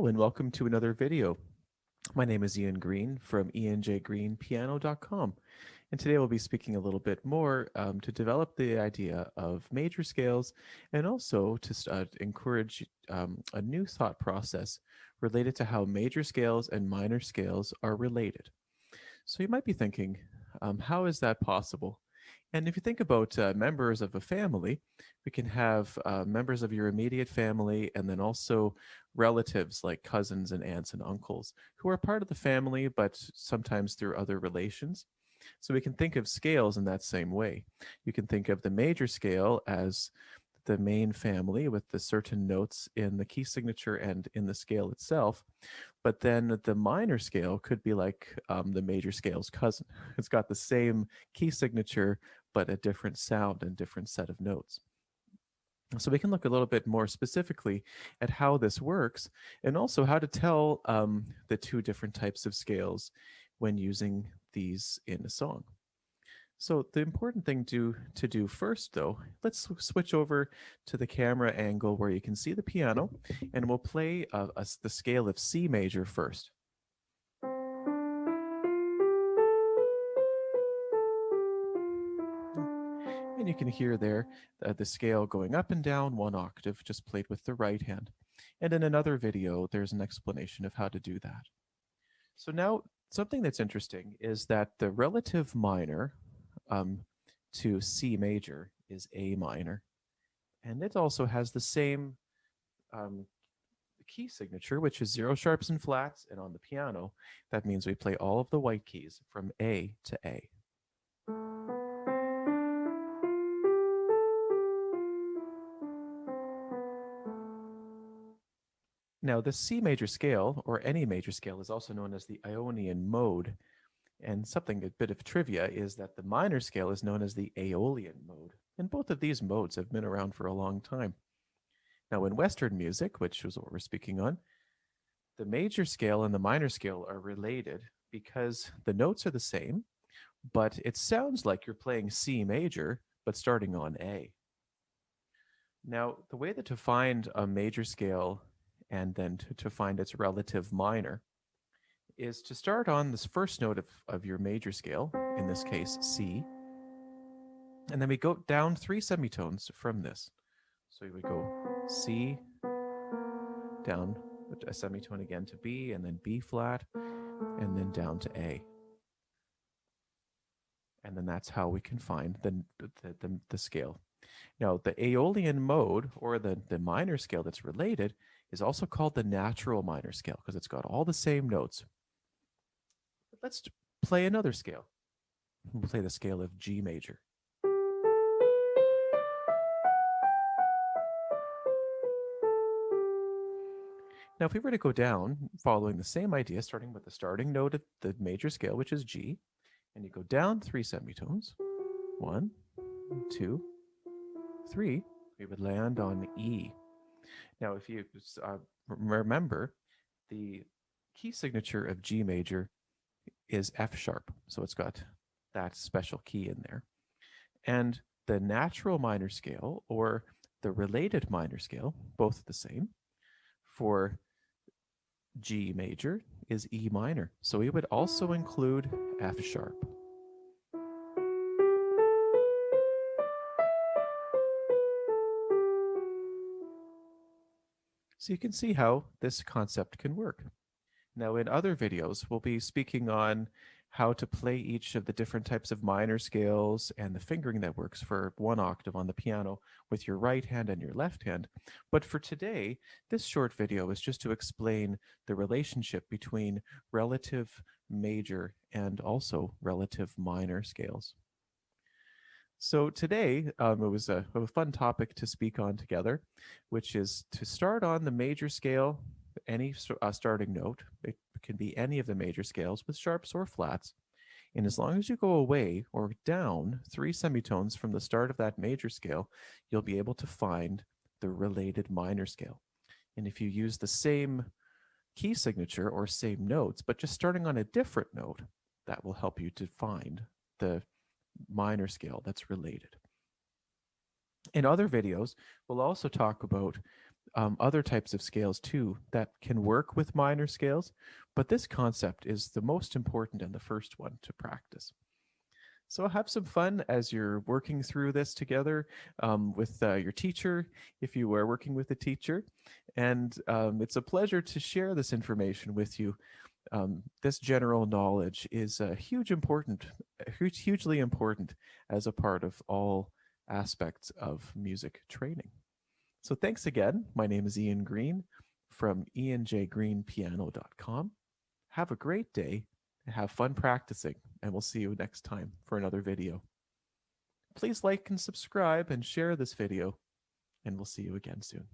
Hello and welcome to another video. My name is Ian Green from enjgreenpiano.com, and today we'll be speaking a little bit more to develop the idea of major scales and also to encourage a new thought process related to how major scales and minor scales are related. So you might be thinking, how is that possible? And if you think about members of a family, we can have members of your immediate family and then also relatives like cousins and aunts and uncles who are part of the family, but sometimes through other relations. So we can think of scales in that same way. You can think of the major scale as the main family with the certain notes in the key signature and in the scale itself. But then the minor scale could be like the major scale's cousin. It's got the same key signature, but a different sound and different set of notes. So we can look a little bit more specifically at how this works and also how to tell the two different types of scales when using these in a song. So the important thing to do first, though, let's switch over to the camera angle where you can see the piano, and we'll play the scale of C major first. And you can hear there the scale going up and down one octave, just played with the right hand. And in another video, there's an explanation of how to do that. So now, something that's interesting is that the relative minor to C major is A minor. And it also has the same key signature, which is 0 sharps and flats. And on the piano, that means we play all of the white keys from A to A. Now, the C major scale, or any major scale, is also known as the Ionian Mode. And something, a bit of trivia, is that the minor scale is known as the Aeolian Mode. And both of these modes have been around for a long time. Now, in Western music, which is what we're speaking on, the major scale and the minor scale are related because the notes are the same, but it sounds like you're playing C major, but starting on A. Now, the way that to find a major scale and then to find its relative minor is to start on this first note of your major scale, in this case C, and then we go down 3 semitones from this. So we would go C, down a semitone again to B, and then B flat, and then down to A. And then that's how we can find the scale. Now, the Aeolian mode, or the minor scale that's related, is also called the natural minor scale because it's got all the same notes. Let's play another scale. We'll play the scale of G major. Now, if we were to go down, following the same idea, starting with the starting note of the major scale, which is G, and you go down 3 semitones, 1, 2, 3, we would land on E. Now, if you remember, the key signature of G major is F sharp, so it's got that special key in there. And the natural minor scale, or the related minor scale, both the same, for G major is E minor. So we would also include F sharp. So you can see how this concept can work. Now, in other videos, we'll be speaking on how to play each of the different types of minor scales and the fingering that works for 1 octave on the piano with your right hand and your left hand. But for today, this short video is just to explain the relationship between relative major and also relative minor scales. So today, it was a fun topic to speak on together, which is to start on the major scale, any starting note. It can be any of the major scales with sharps or flats. And as long as you go away or down 3 semitones from the start of that major scale, you'll be able to find the related minor scale. And if you use the same key signature or same notes, but just starting on a different note, that will help you to find the minor scale that's related. In other videos, we'll also talk about other types of scales too that can work with minor scales, but this concept is the most important and the first one to practice. So have some fun as you're working through this together with your teacher, if you are working with a teacher. And it's a pleasure to share this information with you. This general knowledge is hugely important as a part of all aspects of music training. So thanks again. My name is Ian Green from ianjgreenpiano.com. Have a great day and have fun practicing, and we'll see you next time for another video. Please like and subscribe and share this video, and we'll see you again soon.